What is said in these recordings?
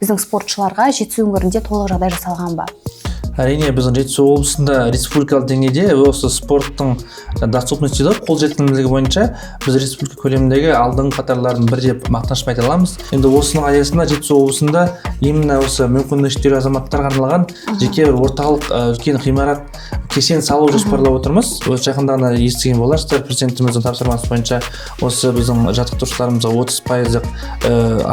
біздің спортшыларға жетісу өңірінде толық жағдай жасалған ба? Әрине, біздің Жетісу облысында республикалық деңгейде осы спорттың доступности қолжетімділігі бойынша біз республика көлеміндегі алдыңғы қатарлардың бірі деп мақтанышпен айта аламыз. Енді осының аясында Жетісу облысында именно осы мүмкіндігі шектеулі азаматтарға арналған жеке бір орталық үлкен ғимарат кешен салу жоспарлап отырмыз. Осы жақында ғана естіген боларсыздар, президентіміздің тапсырмасы бойынша осы біздің жаттықтырушыларымызға 30%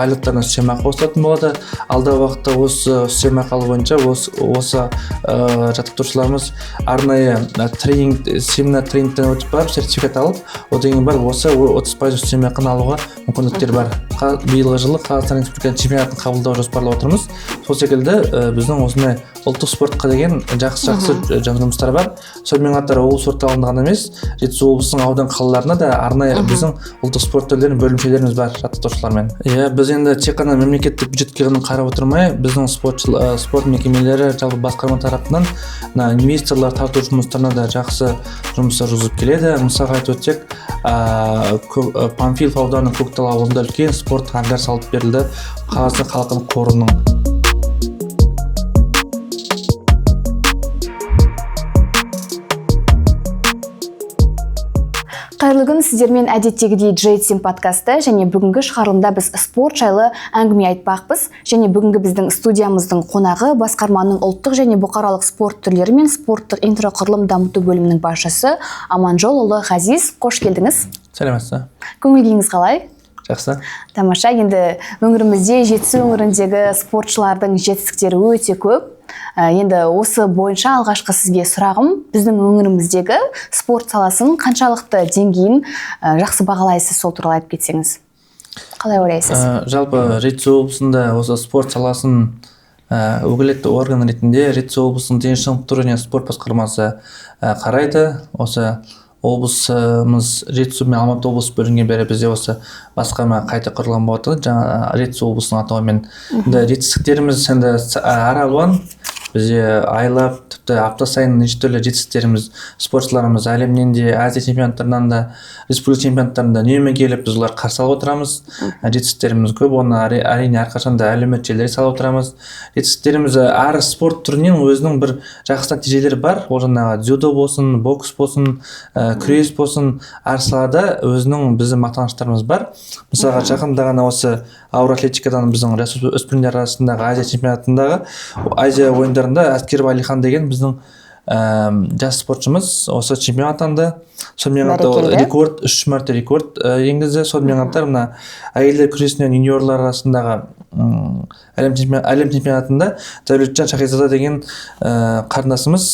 айлықтарына үстемақы қосылатын болады. Алдағы уақытта осы үстемақы алу бойынша осы жаттықтырушыларымыз арнайы семинар тренингтен өтіп барып сертификат алып, одан кейін барып осы 30% үстемақыны алуға мүмкіндіктер бар. Биылғы жылы Қазақстан Республикасының чемпионатын қабылдау жоспарлап отырмыз. Сол секілді біздің осындай ұлттық спортқа деген жақсы жұмыстар бар. Сонымен қатар облыс орталығында ғана емес, Жетісу облысының аудан қалаларына да арнайы біздің ұлттық спорт түрлерінің бөлімшелеріміз бар жаттықтырушылармен. Біз енді тек қана мемлекеттік бюджетке ғана қарап отырмай, біздің спорт мекемелері жалпы басқарма тарапынан инвесторлар тарту жұмыстарына да жақсы жұмыстар жүргізіп келеді. Мысалға айтып өтсек, Панфилов ауданының Көктал ауылында үлкен спорт ангар салып берілді Қазақстан халқының қорының. Қайырлы күн, сіздермен әдеттегідей JTM подкасты және бүгінгі шығарылымда біз спорт жайлы әңгіме айтпақпыз. Және бүгінгі біздің студиямыздың қонағы басқарманың ұлттық және бұқаралық спорт түрлері мен спорттық инфрақұрылым дамыту бөлімінің басшысы Аманжолұлы Ғазиз. Қош келдіңіз. Сәлеметсіз. Көңіл күйіңіз қалай? Жақсы. Тамаша. Енді өңірімізде Жетісу өңіріндегі спортшылардың жетістіктері өте көп. Енді осы бойынша алғашқы сізге сұрағым, біздің өңіріміздегі спорт саласының қаншалықты деңгейін жақсы бағалайсыз, сол туралы айтып кетсеңіз. Қалай ойлайсыз? Жалпы Жетісу облысында осы спорт саласын өкілетті орган ретінде Жетісу облысының дене шынықтыру және спорт басқармасы қарайды. Осы облысымыз Жетісу мен Алматы облысы бөлінген бері бізде осы басқарма қайта құрылған болатын. Жаңа Жетісу облысының атауымен. Жетістіктеріміз енді әралуан. Бізде айлап, тіпті апта сайын неше түрлі жетістіктеріміз, спортшыларымыз әлемнен де, Азия чемпионаттарынан да, республика чемпионаттарында үнемі келіп, біз олар қарсы алып отырамыз. Жетістіктеріміз көп, оны әрине әрқашан да әлеуметтік желілерге салып отырамыз. Жетістіктеріміз әр спорт түрінен өзінің бір жақсы нәтижелері бар. Ол жаңағы дзюдо болсын, бокс болсын, күрес болсын, әр салада өзінің біздің мақтаныштарымыз бар. Мысалға жақында ғана осы ауыр атлетикадан біздің жасөспірімдер арасындағы Азия чемпионатындағы Азия ойындарында Әскеров Әлихан деген біздің жас спортшымыз осы чемпион атанды. Сонымен қатар рекорд 3 мәрте рекорд енгізді. Сонымен қатар мына әйелдер күресінен юниорлар арасындағы әлем чемпионатында Дәулетжан Шахизада деген қарындасымыз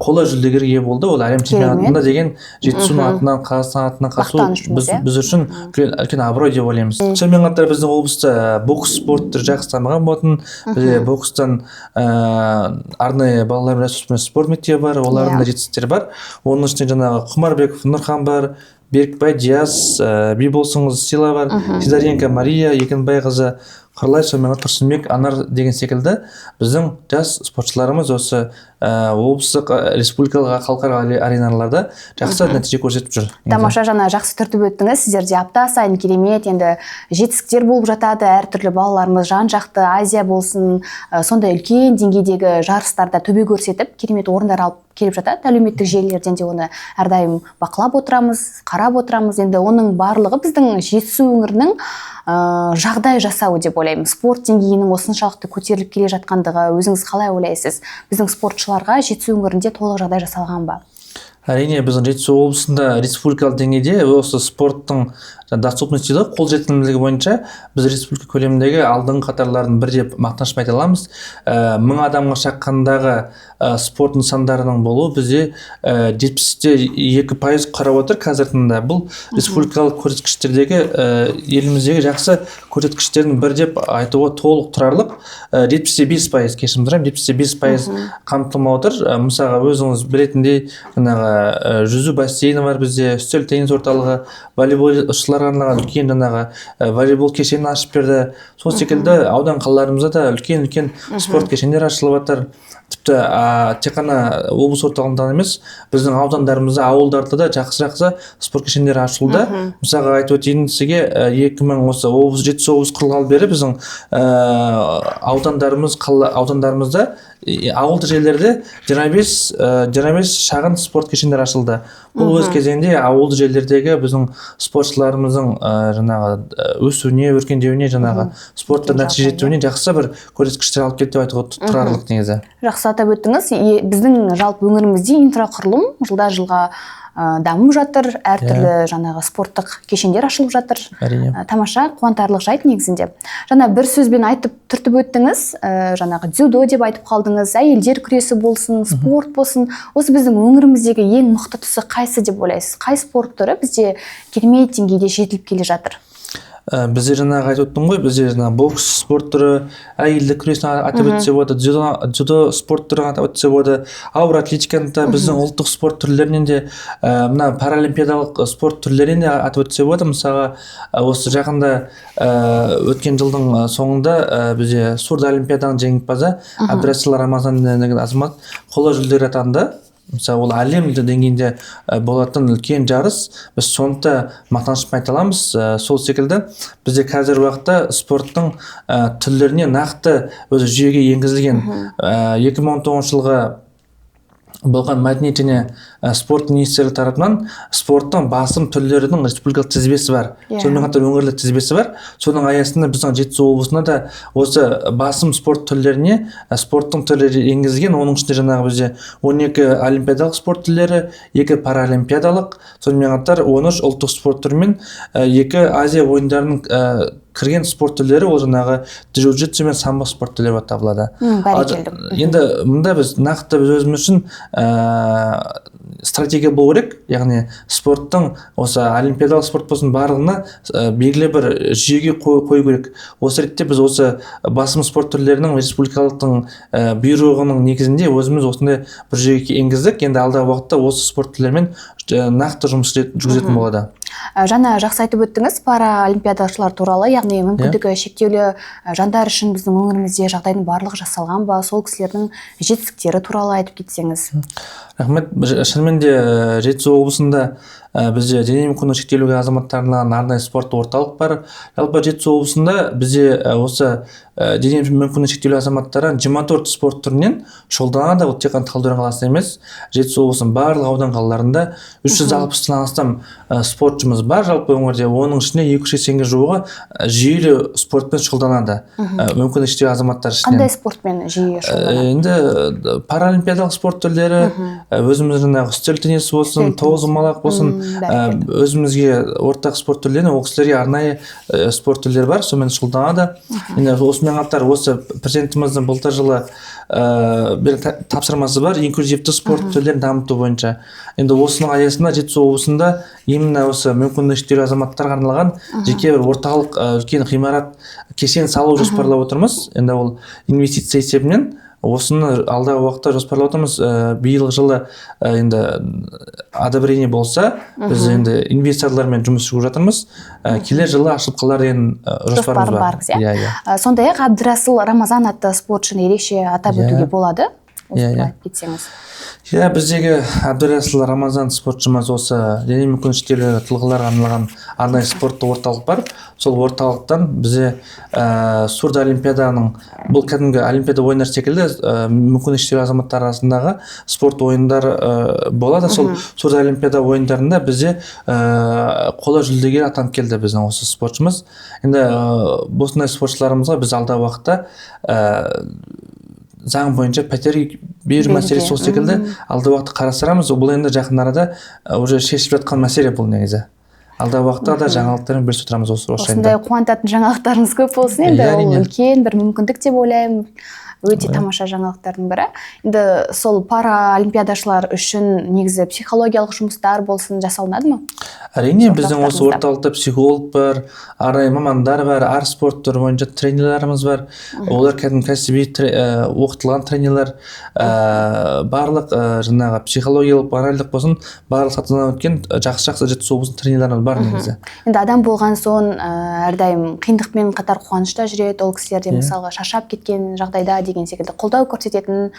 қола жүлдегер ие болды. Ол әлем чемпионатында деген Жетісуның атынан, Қазақстан атынан қатысу біз үшін үлкен абырой деп ойлаймыз. Сонымен қатар біздің облыста бокс спорты жақсы дамыған болатын. Бізде бокстан арнайы балалар жасөспірім спорт мектебі бар, олардың да жетістіктері бар. Оның ішінде жаңағы Құмарбеков Нұрхан бар, Берікбай Диас, Биболсыңыз Сила бар, Сидоренко Мария, Екенбайқызы Қырлай, сонымен Тұрсынбек Анар деген секілді біздің жас спортшыларымыз осы облыстық, республикалық, халықаралық ареналарда жақсы нәтиже көрсетіп жүр. Тамаша, жаңа жақсы түртіп өттіңіз. Сіздерде апта сайын керемет енді жетістіктер болып жатады. Әртүрлі балаларымыз жан-жақты Азия болсын, сондай үлкен деңгейдегі жарыстарда төбе көрсетіп, керемет орындар алып келіп жатады. Әлеуметтік желілерден де оны әрдайым бақылап отырамыз, қарап отырамыз. Енді оның барлығы біздің Жетісу өңірінің жағдай жасауы деп ойлаймын. Спорт деңгейінің осыншалықты көтеріліп келе жатқандығы өзіңіз қалай ойлайсыз? Біздің спортшыларға Жетісу өңірінде толық жағдай жасалған ба? Әрине, біздің Жетісу облысында республикалық деңгейде осы спорттың доступности қолжетімділігі бойынша біз республика көлеміндегі алдыңғы қатарлардың бірі деп мақтанышпен айта аламыз. 1000 адамға шаққандағы спорт нысандарының болуы бізде 72% қарап отыр қазірдің таңда. Бұл республикалық көрсеткіштердегі еліміздегі жақсы көрсеткіштердің бірі деп айтуға толық тұрарлық. 75% кешірім сұраймын, 75% қамтылмай отыр. Мысалға өзіңіз білетіндей жаңағы жүзу бассейні бар бізде, үстел теннис орталығы, волейболшыларға арналған үлкен жаңағы волейбол кешенін ашып берді. Сол секілді аудан қалаларымызда да үлкен спорт кешендер ашылып жатыр. Тіпті тек қана облыс орталығында емес, біздің аудандарымызда, ауылдарда да жақсы спорт кешендері ашылды. Мысалға айтып өтейін сізге, 2000 жетісу облыс құрылғалы бері біздің аудандарымызда ауылды жерлерде 25 шағын спорт кешендер ашылды. Бұл өз кезегінде ауылды жерлердегі біздің спортшыларымыздың жаңағы өсуіне, өркендеуіне, жаңағы спортта нәтиже жетуіне жақсы бір көрсеткіштер алып келді деп айтуға тұрарлық негізі. Жақсы атап өттіңіз. Біздің жалпы өңірімізде инфрақұрылым жылдан жылға дамып жатыр, әртүрлі жаңағы спорттық кешендер ашылып жатыр. Тамаша, қуантарлық жайт негізінде. Жаңа бір сөзбен айтып түртіп өттіңіз, жаңағы дзюдо деп айтып қалдыңыз, әйелдер күресі болсын, спорт болсын. Осы біздің өңіріміздегі ең мықты тұсы қайсы деп ойлайсыз? Қай спорт түрі бізде керемет деңгейде жетіліп келе жатыр? Бізде жаңағы айтып өттім ғой, бізде жаңағы бокс спорт түрі, әйелдер күресін атап өтсе болады, дзюдо спорт түрін атап өтсе болады, ауыр атлетиканы да біздің ұлттық спорт түрлерінен де, мына паралимпиадалық спорт түрлерінен де атап өтсе болады. Мысалға, осы жақында өткен жылдың соңында бізде сурдоолимпиаданың жеңімпазы Абдрасыл Рамазан деген азамат қола жүлдегер атанды. Мысалы, ол әлем деңгейінде болатын үлкен жарыс, біз соны мақтанышпен айта аламыз. Сол секілді бізде қазір уақытта спорттың түрлеріне нақты өзі жүйеге енгізілген 2019 жылғы болған мәдениет және спорт министрлігі тарапынан спорттың басым түрлерінің республикалық тізбесі бар. Сонымен қатар өңірлік тізбесі бар. Соның аясында біздің Жетісу облысында да осы басым спорт түрлеріне спорттың түрлері енгізілген. Оның ішінде жаңағы бізде 12 олимпиадалық спорт түрлері, 2 паралимпиадалық, сонымен қатар 13 ұлттық спорт түрі мен 2 Азия ойындарының кірген спорт түрлері, ол жаңағы джиу-джитсу мен самбо спорт түрлері болып табылады. Енді мұнда біз нақты біз өзіміз үшін стратегия болу керек, яғни спорттың осы олимпиадалық спорт болсын барлығына белгілі бір жүйеге қою керек. Осы ретте біз осы басым спорт түрлерінің республикалықтың бұйрығының негізінде өзіміз осындай бір жүйеге енгіздік. Енді алдағы уақытта осы спорт түрлерімен нақты жұмыс жүргізетін болады. Жаңа жақсы айтып өттіңіз паралимпиадашылар туралы, яғни мүмкіндігі шектеулі жандар үшін біздің өңірімізде жағдайдың барлығы жасалған ба, сол кісілердің жетістіктері туралы айтып кетсеңіз. Рахмет. Шынымен де Жетісу облысында бізде дене мүмкіндігі шектеулі азаматтарына арнайы спорт орталық бар. Жалпы Жетісу облысында бізде осы дене мүмкіндігі шектеулі азаматтары 24 спорт түрінен шұғылданады. Ол тек қана Талдықорған қаласында емес, Жетісу облысының барлық аудан қалаларында 360-тан астам спортшымыз бар. Жалпы өңірде оның ішінде 280-ге жуығы жүйелі спортпен шұғылданады. Мүмкіндігі шектеулі азаматтар ішінен. Қандай спортпен жиі шұғылданады? Енді паралимпиадалық спорт түрлері, өзіміз жаңағы үстел теннисі болсын, тоғызқұмалақ болсын, өзімізге ортақ спорт түрлері, ол кісілерге арнайы спорт түрлері бар, сонымен шұғылданады. Енді осымен қатар осы президентіміздің былтыр жылы тапсырмасы бар, инклюзивті спорт түрлерін дамыту бойынша. Енді осының аясында Жетісу облысында именно осы мүмкіндігі шектеулі азаматтарға арналған жеке бір орталық үлкен ғимарат кешен салу жоспарлап отырмыз. Енді ол инвестиция есебінен осыны алдағы уақытта жоспарлап отырмыз. Биыл жылы енді одобрение болса, біз енді инвесторлармен жұмыс жүргізіп жатырмыз. Келер жылы ашылып қалар деген жоспарымыз бар. Сондай-ақ Абдрасыл Рамазан атты спортшыны ерекше атап өтуге болады. Айтып кетсеңіз. Біздегі Абдрасыл Рамазан спортшымыз осы дене мүмкіндігі шектеулі тұлғаларға арналған арнайы спорттық орталық бар. Сол орталықтан бізде сурдоолимпиаданың, бұл кәдімгі олимпиада ойындар секілді мүмкіндігі шектеулі азаматтар арасындағы спорт ойындары болады. Сол сурдоолимпиада ойындарында бізде қола жүлдегер атанып келді біздің осы спортшымыз. Енді осындай спортшыларымызға біз алдағы уақытта заң бойынша пәтер беру мәселесі сол секілді алдағы уақытта қарастырамыз. Бұл енді жақын арада уже шешіліп жатқан мәселе бұл негізі. алдағы уақытта да жаңалықтармен бөлісіп отырамыз осы жайында. Осындай қуантатын жаңалықтарыңыз көп болсын. Енді ол үлкен бір мүмкіндік деп ойлаймын. Өте тамаша жаңалықтардың бірі. Енді сол пара олимпиадашылар үшін негізі психологиялық жұмыстар болсын жасалынады ма? Әрине, біздің осы орталықта психолог бар, арнайы мамандар бар, әр спорт түрі бойынша тренерлеріміз бар. Олар кәсіби оқытылған тренерлер, барлық жаңағы психологиялық, моральдық болсын, барлық сатыдан өткен жақсы жетісу облысының тренерлеріміз бар негізі. Енді адам болған соң әрдайым қиындықпен қатар қуанышта жүреді. Ол кісілерде мысалға шаршап кеткен жағдайда деген секілді қолдау көрсететін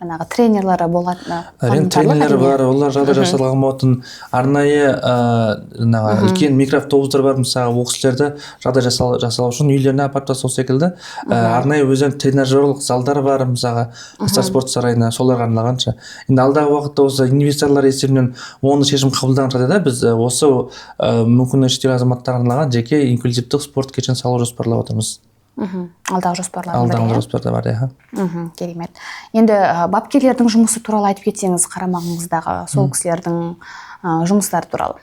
жаңағы тренерлері болған. Әрине, тренерлер бар, олар жағдай жасалған болатын. Арнайы жаңағы үлкен микроавтобустар бар, мысалы, ол кісілерді жағдай жасау үшін үйлеріне апарып тастау секілді. Арнайы өзінің тренажерлық залдары бар, мысалы, спорт сарайына, соларға арналғанша. Енді алдағы уақытта осы инвесторлар есебінен оны шешім қабылдаған жағдайда біз осы мүмкіндігі шектеулі азаматтарға арналған жеке инклюзивтік спорт кешен салу жоспарлап отырмыз. Алдағы жоспарлар бар, иә. Керемет. Енді бапкерлердің жұмысы туралы айтып кетсеңіз, қарамағыңыздағы сол кісілердің жұмыстары туралы.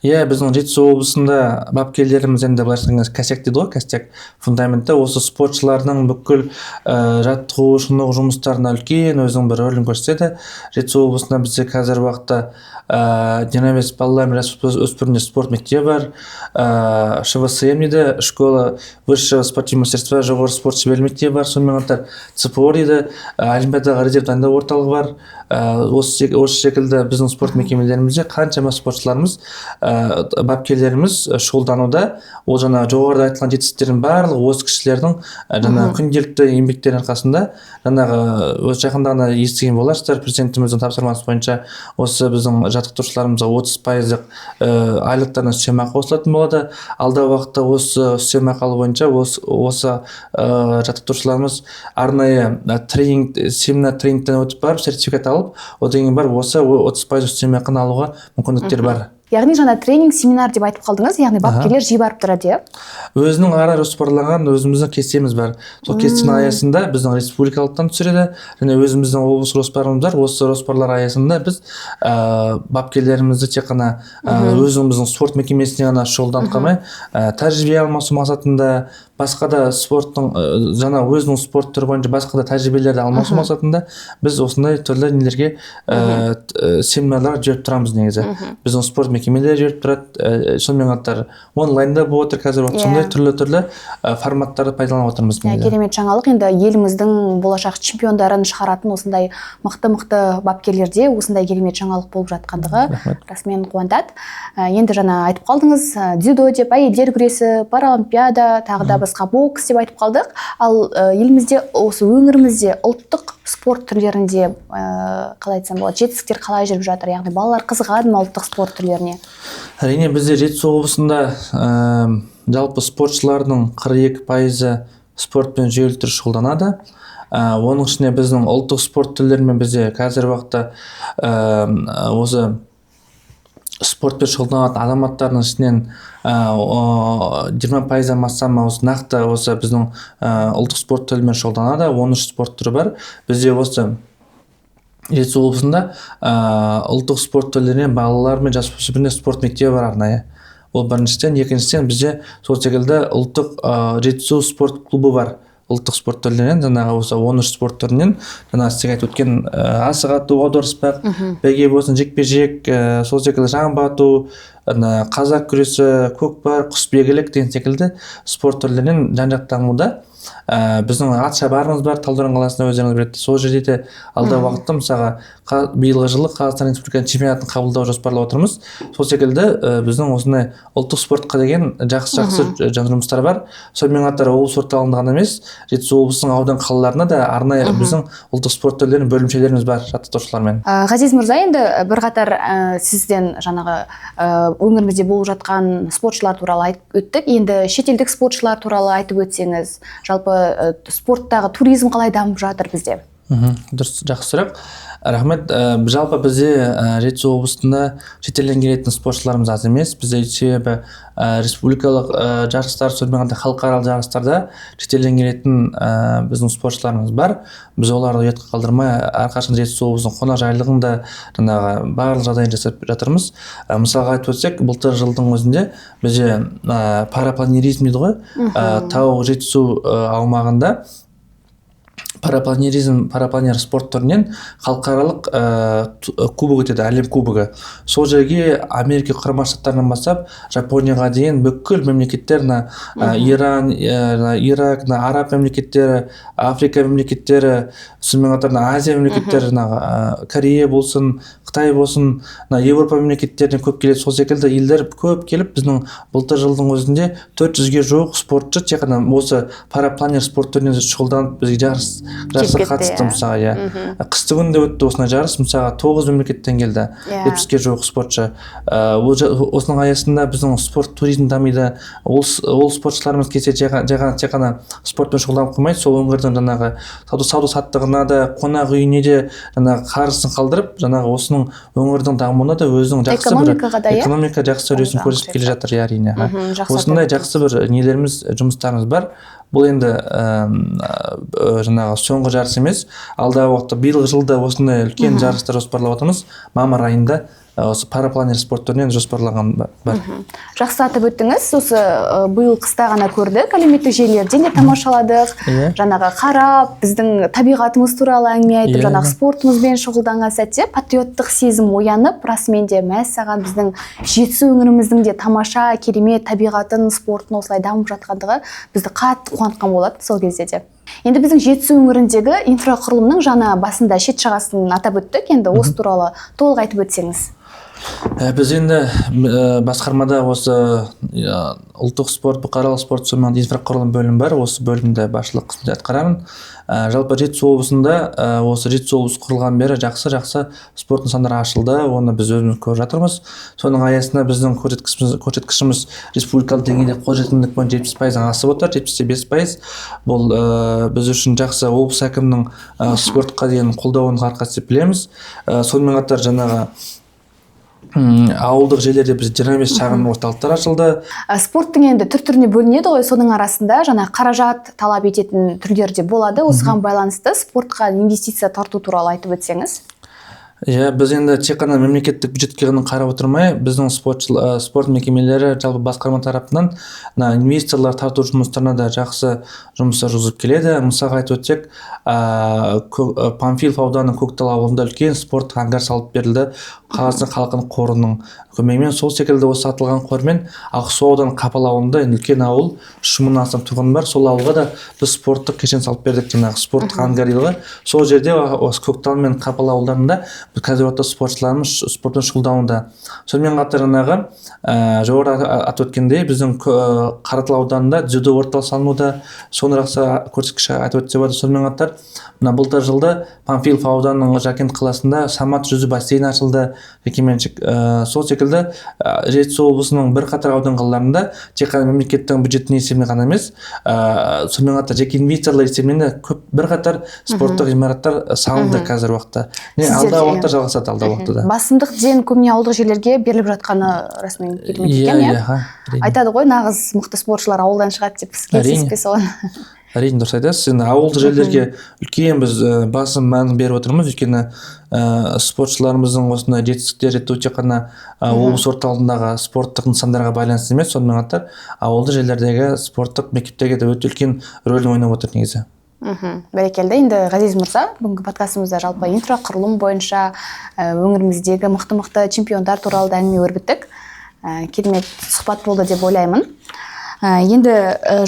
Иә, біздің жетісу облысында бапкерлеріміз енді былайша айтқанда кәсек дейді ғой, кәсек фундаментті осы спортшылардың бүкіл жаттығу шынығу жұмыстарына үлкен өзінің бір рөлін көрсетеді. Жетісу облысында бізде қазір уақытта 25 балалар мен жасөспірімдер спорт мектебі бар, ШВСМ дейді, школа высшего спортивного мастерства, жоғары спорт шеберлік мектебі бар, сонымен қатар ЦПО дейді, олимпиадаға резерв дайындау орталығы бар. Осы секілді біздің спорт мекемелерімізде қаншама спортшыларымыз, бапкерлеріміз шұғылдануда. Ол жаңа жоғарыда айтылған жетістіктердің барлығы осы кісілердің жаңа күнделікті еңбектерінің арқасында. Жаңағы өз жақында ғана естіген боларсыздар, президентіміздің тапсырмасы бойынша осы біздің жаттықтырушыларымызға 30% айлықтарына үстемақы қосылатын болады. Алдағы уақытта осы үстемақы алу бойынша осы жаттықтырушыларымыз арнайы семинар тренингтен өтіп барып, сертификат алып, одан кейін барып осы 30% үстемақыны алуға мүмкіндіктер бар. Яғни жаңа тренинг, семинар деп айтып қалдыңыз, яғни бапкерлер жиі барып тұрады, иә? Өзінің ара жоспарланған өзіміздің кестеміз бар. Сол кестенің аясында біздің республикалықтан түсіреді, және өзіміздің облыс жоспарымыз бар. Осы жоспарлар аясында біз бапкерлерімізді тек қана өзіміздің спорт мекемесіне ғана шұғылданып қалмай, тәжірибе алмасу мақсатында, басқа да спорттың жаңа өзінің спорт түрі бойынша басқа да тәжірибелерді алмасу мақсатында біз осындай түрлі нелерге семинарлар жіберіп тұрамыз негізі. Біздің спорт мекемелер жіберіп тұрады, сонымен қатар онлайнда болып отыр қазір, сондай түрлі форматтарды пайдаланып отырмыз негізі. Керемет жаңалық. Енді еліміздің болашақ чемпиондарын шығаратын осындай мықты бапкерлерде осындай керемет жаңалық болып жатқандығы расымен қуантады. Енді жаңа айтып қалдыңыз, дзюдо деп, әйелдер күресі, паралимпиада, тағы да басқа бокс деп айтып қалдық. Ал елімізде, осы өңірімізде ұлттық спорт түрлерінде қалай айтсам болады, жетістіктер қалай жүріп жатыр? Яғни балалар қызығады ма ұлттық спорт түрлеріне? Әрине, бізде жетісу облысында жалпы спортшылардың 42% спортпен жүйелі түрде шұғылданады. Оның ішінде біздің ұлттық спорт түрлерімен бізде қазір уақытта осы спортпен шұғылданатын азаматтардың ішінен 20% астам нақты осы біздің ұлттық спорт түрлерімен шұғылданады. 13 спорт түрі бар. Бізде осы жетісу облысында ұлттық спорт түрлерінен балалар мен жасөспірімдер спорт мектебі бар арнайы. Ол біріншіден, екіншіден бізде сол секілді ұлттық жетісу спорт клубы бар. Ұлттық спорт түрлерінен, жаңағы осы 13 спорт түрінен, жаңағы сізге айтып өткен асық ату, аударыспақ, бәйге болсын, жекпе-жек, сол секілді жаңбыр ату, қазақ күресі, көкпар, құсбегілік деген секілді спорт түрлерінен жан-жақты дамуда. Біздің атшабарымыз бар, Талдықорған қаласында, өздеріңіз біледі. Сол жерде де алдағы уақытта мысалға биылғы жылы Қазақстан Республикасының чемпионатын қабылдау жоспарлап отырмыз. Сол секілді біздің осындай ұлттық спортқа деген жақсы жұмыстар бар. Сонымен қатар облыс орталығында ғана емес, жетісу облысының аудан қалаларына да арнайы біздің ұлттық спорт түрлерінің бөлімшелеріміз бар жаттықтырушылармен. Ғазиз мырза, енді бірқатар сізден жаңағы өңірімізде болып жатқан спортшылар туралы айтып өттік. Енді шетелдік спортшылар туралы айтып өтсеңіз, жалпы спорттағы туризм қалай дамып жатыр бізде? Дұрыс, жақсы сұрақ. Рахмет. Жалпы бізде Жетісу облысында шетелден келетін спортшыларымыз аз емес. Бізде себебі республикалық жарыстар, сонымен қатар халықаралық жарыстарда шетелден келетін біздің спортшыларымыз бар. Біз оларды ұятқа қалдырмай, әрқашан Жетісу облысының қонақжайлығында жаңағы барлық жағдайын жасап жатырмыз. Мысалға айтып өтсек, былтыр жылдың өзінде бізде парапланеризм дейді ғой, тау Жетісу аумағында парапланер спорт түрінен халықаралық кубок өтеді, әлем кубогы. Сол жерге Америка құрама штаттарынан бастап Жапонияға дейін бүкіл мемлекеттер, Иран, Ирак, араб мемлекеттері, Африка мемлекеттері, сонымен қатар Азия мемлекеттері, Корея болсын, Қытай болсын, Европа мемлекеттерінен көп келеді. Сол секілді елдер көп келіп, біздің былтыр жылдың өзінде 400-ге жуық спортшы тек қана осы парапланер спорт түрінен шұғылданып бізге жарысқа қатысты. Мысалға, қысты күнде өтті осындай жарыс. Мысалға 9 мемлекеттен келді, 70-ге жуық спортшы. Осының аясында біздің спорт туризм дамиды. Ол спортшыларымыз келсе тек қана спортпен шұғылданып қоймайды, сол өңірдің жаңағы сауда-саттығына да, қонақ үйіне де жаңағы қаржысын қалдырып, жаңағы осының өңірдің дамуына да өзінің жақсы бір экономика жақсы үлесін көрсетіп келе жатыр. Әрине. Осындай жақсы бір нелеріміз, жұмыстарымыз бар. Бұл енді жаңағы соңғы жарыс емес, алдағы уақытта биылғы жылда осындай үлкен жарыстар жоспарлап отырмыз. Мамыр айында осы парапланер спорт түрінен жоспарлаған бар. Жақсы атап өттіңіз. Осы биыл қыста ғана көрдік, әлеуметтік желілерден де тамашаладық. Жаңағы қарап, біздің табиғатымыз туралы әңгіме айтып, жаңағы спортымызбен шұғылданған сәтте патриоттық сезім оянып, расымен де мәссаған біздің Жетісу өңіріміздің де тамаша, керемет табиғатын, спортын осылай дамып жатқандығы бізді қатты қуантқан болады сол кезде де. Енді біздің Жетісу өңіріндегі инфрақұрылымның жаңа басында шет жағасын атап өттік. Енді осы туралы толық айтып өтсеңіз. Біз енді басқармада осы ұлттық спорт, бұқаралық спорт сонымен инфрақұрылым бөлім бар. Осы бөлімде басшылық қызмет атқарамын. Жалпы Жетісу облысында осы Жетісу облысы құрылған бері жақсы спорт нысандары ашылды. Оны біз өзіміз көріп жатырмыз. Соның аясында біздің көрсеткішіміз республикалық деңгейде қолжетімділік бойынша 70% асып отыр, 75%. Бұл біз үшін жақсы. Облыс әкімінің спортқа деген қолдауының арқасы деп білеміз. Сонымен қатар жаңағы ауылдық жерлерде біз 25 шағын орталықтар ашылды. Спорттың енді түр-түріне бөлінеді ғой, соның арасында жаңа қаражат талап ететін түрлер де болады. Осыған байланысты спортқа инвестиция тарту туралы айтып өтсеңіз. Біз енді тек қана мемлекеттік бюджетке ғана қарап отырмай, біздің спорт мекемелері жалпы басқарма тарапынан инвесторлар тарту жұмыстарына да жақсы жұмыстар жүргізіп келеді. Мысалға айтып өтсек, Панфилов ауданының Көктал ауылында үлкен спорт ангар салып берілді. Қазақстан халқының қорының көмегімен. Сол секілді осы атылған қормен Ақсу ауданының Қапал ауылында үлкен ауыл, 3000-нан астам тұрғын бар. Сол ауылға да біз спорттық кешен салып бердік, жаңағы спорттық ангар дейді. Сол жерде осы Көктал мен Қапал ауылдарында қазір спортшыларымыз спортпен шұғылдануда. Сонымен қатар жоғарыда атап өткендей, біздің Қаратал ауданында дзюдо орталық салынуда. Соны жақсы көрсеткіш айтып өтсе болады. Сонымен қатар былтыр жылда Панфилов ауданының Жаркент қаласында Самат жүзу бассейні ашылды, жекеменшік. Сол секілді Жетісу облысының бірқатар аудан қалаларында тек қана мемлекеттің бюджетінің есебінен ғана емес, сонымен қатар жеке инвесторлар есебінен бірқатар спорттық ғимараттар салынды қазір уақытта. Алдағы уақытта жалғасады, алдағы уақытта. Басымдық ден көбіне ауылдық жерлерге беріліп жатқаны расымен келіп екен. Айтады ғой, нағыз мықты спортшылар ауылдан шығады деп, келісесіз соған. Әрине дұрыс айтасыз. Енді ауылдық жерлерге үлкен біз басым мән беріп отырмыз. Өйткені спортшыларымыздың осындай жетістіктері тек қана облыс орталығындағы спорттық нысандарға байланысты емес, сонымен қатар ауылдық жерлердегі спорттық мектептерге де өте үлкен рөлін ойнап отыр негізі. Бәрекелді. Енді Ғазиз мырза, бүгінгі подкастымызда жалпы инфрақұрылым бойынша өңіріміздегі мықты чемпиондар туралы да әңгіме өрбіттік. Керемет сұхбат болды деп ойлаймын. Енді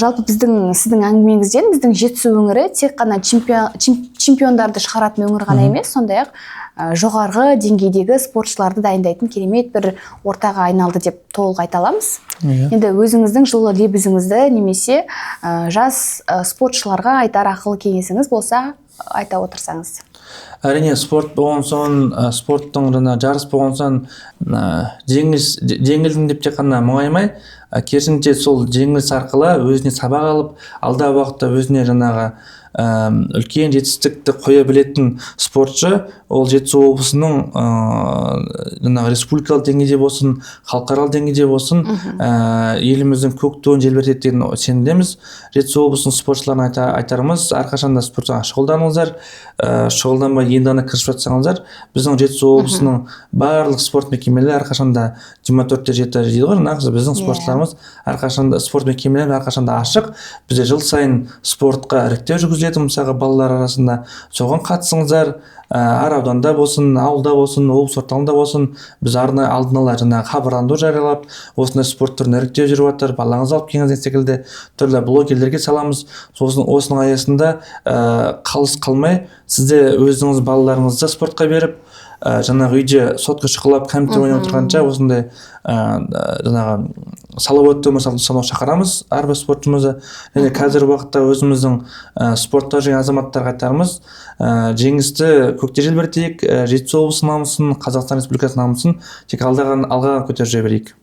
жалпы сіздің әңгімеңізден біздің Жетісу өңірі тек қана чемпиондарды шығаратын өңір ғана емес, сондай-ақ жоғарғы деңгейдегі спортшыларды дайындайтын керемет бір ортаға айналды деп толық айта аламыз. Енді өзіңіздің жылы лебізіңізді немесе жас спортшыларға айтар ақыл кеңесіңіз болса айта отырсаңыз. Әрине, спорт болған соң, спорттың жарыс болған соң жеңілдім деп тек қана мұңаймай, керісінше сол жеңіліс арқылы өзіне сабақ алып, алдағы уақытта өзіне үлкен жетістікті қоя білетін спортшы ол Жетісу облысының жаңағы республикалық деңгейде болсын, халықаралық деңгейде болсын, еліміздің көк туын желбіретеді деген сенімдеміз. Жетісу облысының спортшыларына айтарымыз, әрқашанда спортқа шұғылданыңыздар, шұғылданбай енді ғана кірісіп жатсаңыздар, біздің Жетісу облысының барлық спорт мекемелері әрқашанда 24/7 дейді ғой, нағыз біздің спортшыларымыз әрқашанда спорт мекемелері әрқашанда ашық. Бізде жыл сайын спортқа іріктеу жүргізіледі, мысалға балалар арасында, соған қатысыңыздар. Әр ауданда болсын, ауылда болсын, облыс орталығында болсын, біз арнайы алдын ала жаңағы хабарландыру жариялап, осындай спорт түрін іріктеу жүріп жатыр, балаңызды алып келіңіз секілді түрлі блогерлерге саламыз. Осының аясында қалыс қалмай, сізде өзіңіз балаларыңызды спортқа беріп, жаңағы үйде сотка шұқылап компьютер ойнап отырғанша осындай жаңағы салауатты өмір салтын шақырамыз әрбір спортшымызды. Және қазіргі уақытта өзіміздің спортта жүрген азаматтарға айтарымыз, жеңісті көкте желбіретейік, Жетісу облысының намысын, Қазақстан Республикасының намысын тек алға көтеріп жүре берейік.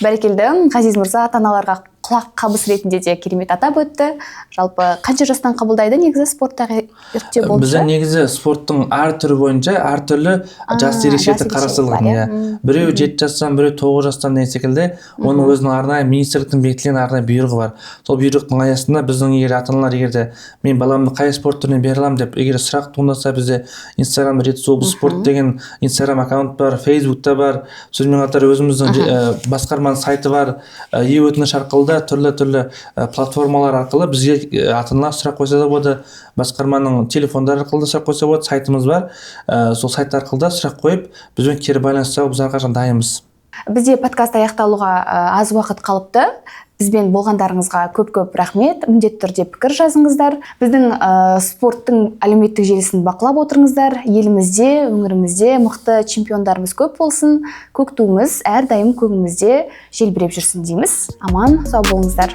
Бәрекелді. Ғазиз мырза ата-аналарға құлақ қабыс ретінде де керемет атап өтті. Жалпы қанша жастан қабылдайды негізі спорттағы іріктеу бойынша? Бізде негізі спорттың әр түрі бойынша әр түрлі жас ерекшелігі қарастырылған. Біреу 7 жастан, біреу 9 жастан деген секілді, оның өзінің арнайы министрліктің бекітілген арнайы бұйрығы бар. Сол бұйрықтың аясында біздің егер ата-аналар егерде мен баламды қай спорт түріне бере аламын деп егер сұрақ туындаса, бізде Инстаграмда Жетісу облысы спорт деген Инстаграм аккаунт бар, Фейсбукта бар. Сонымен қатар өзіміздің басқарманың сайты бар. Өтініш арқылы түрлі платформалар арқылы бізге ата-аналар сұрақ қойса да болады, басқарманың телефондары арқылы сұрақ қойса болады, сайтымыз бар. Сол сайт арқылы сұрақ қойып, бізбен кері байланысуға біз әрқашан дайынбыз. Бізде подкаст аяқталуға аз уақыт қалыпты. Бізбен болғандарыңызға көп рахмет. Міндетті түрде пікір жазыңыздар. Біздің спорттың әлеуметтік желісін бақылап отырыңыздар. Елімізде, өңірімізде мықты чемпиондарымыз көп болсын. Көк туымыз әрдайым көгімізде желбіреп жүрсін дейміз. Аман сау болыңыздар.